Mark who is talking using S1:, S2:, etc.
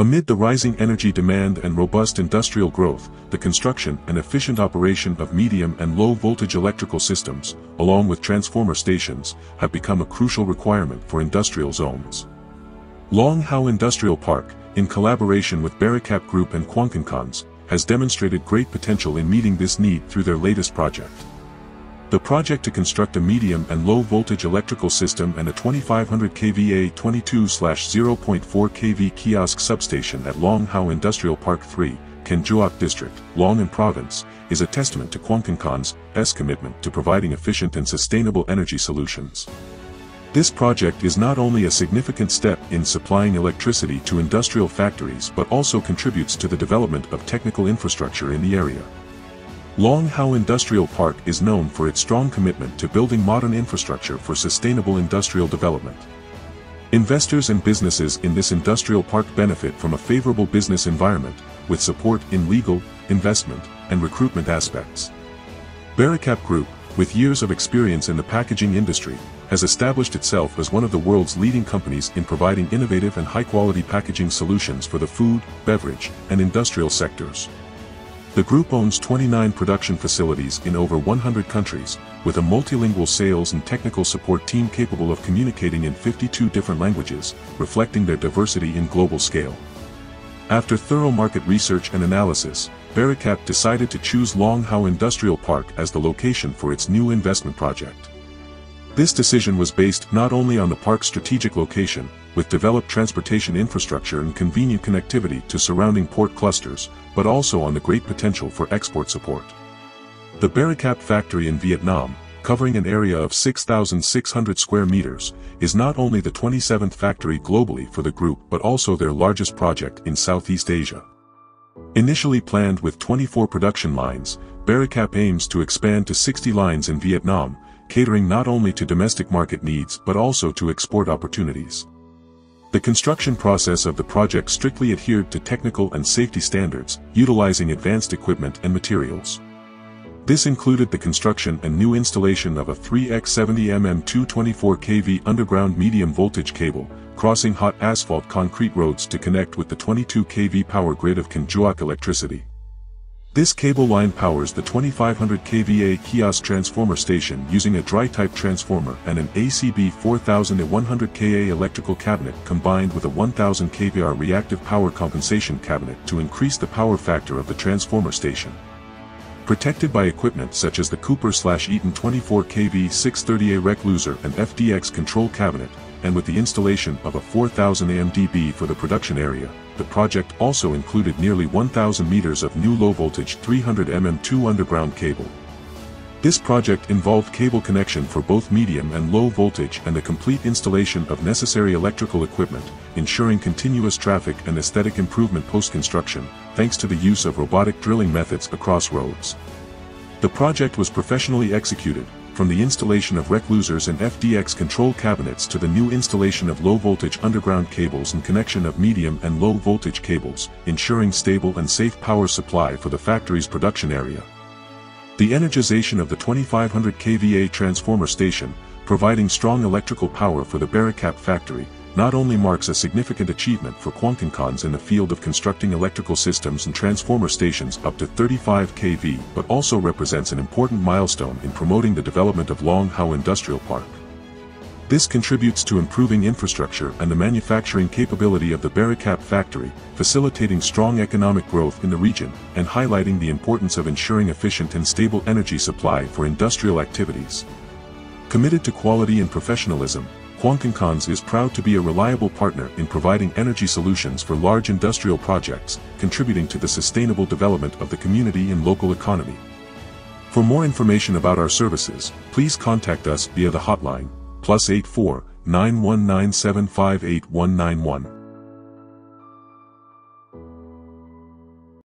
S1: Amid the rising energy demand and robust industrial growth, the construction and efficient operation of medium and low-voltage electrical systems, along with transformer stations, have become a crucial requirement for industrial zones. Long Hau Industrial Park, in collaboration with Bericap Group and Quanganhcons, has demonstrated great potential in meeting this need through their latest project. The project to construct a medium and low-voltage electrical system and a 2500 kVA 22/0.4 kV kiosk substation at Long Hau Industrial Park 3, Giuoc District, Long Province, is a testament to Quanganhcons' commitment to providing efficient and sustainable energy solutions. This project is not only a significant step in supplying electricity to industrial factories but also contributes to the development of technical infrastructure in the area. Long Hau Industrial Park is known for its strong commitment to building modern infrastructure for sustainable industrial development. Investors and businesses in this industrial park benefit from a favorable business environment, with support in legal, investment, and recruitment aspects. Bericap Group, with years of experience in the packaging industry, has established itself as one of the world's leading companies in providing innovative and high-quality packaging solutions for the food, beverage, and industrial sectors. The group owns 29 production facilities in over 100 countries, with a multilingual sales and technical support team capable of communicating in 52 different languages, reflecting their diversity in global scale. After thorough market research and analysis, Bericap decided to choose Long Hau Industrial Park as the location for its new investment project. This decision was based not only on the park's strategic location, with developed transportation infrastructure and convenient connectivity to surrounding port clusters, but also on the great potential for export support. The Bericap factory in Vietnam, covering an area of 6,600 square meters, is not only the 27th factory globally for the group but also their largest project in Southeast Asia. Initially planned with 24 production lines, Bericap aims to expand to 60 lines in Vietnam, catering not only to domestic market needs but also to export opportunities. The construction process of the project strictly adhered to technical and safety standards, utilizing advanced equipment and materials. This included the construction and new installation of a 3x70 mm 224 kV underground medium voltage cable, crossing hot asphalt concrete roads to connect with the 22 kV power grid of Giuoc Electricity. This cable line powers the 2500 kVA kiosk transformer station using a dry-type transformer and an ACB 4100 Ka electrical cabinet combined with a 1000 kVAr reactive power compensation cabinet to increase the power factor of the transformer station. Protected by equipment such as the Cooper/Eaton 24 kV 630A recluser and FDX control cabinet, and with the installation of a 4000 AMDB for the production area, the project also included nearly 1,000 meters of new low-voltage 300 mm2 underground cable. This project involved cable connection for both medium and low voltage and the complete installation of necessary electrical equipment, ensuring continuous traffic and aesthetic improvement post-construction, thanks to the use of robotic drilling methods across roads. The project was professionally executed, from the installation of reclusers and FDX control cabinets to the new installation of low-voltage underground cables and connection of medium and low-voltage cables, ensuring stable and safe power supply for the factory's production area. The energization of the 2500 kVA transformer station, providing strong electrical power for the Bericap factory, not only marks a significant achievement for Quanganhcons in the field of constructing electrical systems and transformer stations up to 35 kV but also represents an important milestone in promoting the development of Long Hau Industrial Park. This contributes to improving infrastructure and the manufacturing capability of the Bericap factory, facilitating strong economic growth in the region and highlighting the importance of ensuring efficient and stable energy supply for industrial activities. Committed to quality and professionalism, Quanganhcons is proud to be a reliable partner in providing energy solutions for large industrial projects, contributing to the sustainable development of the community and local economy. For more information about our services, please contact us via the hotline +84 919758 191.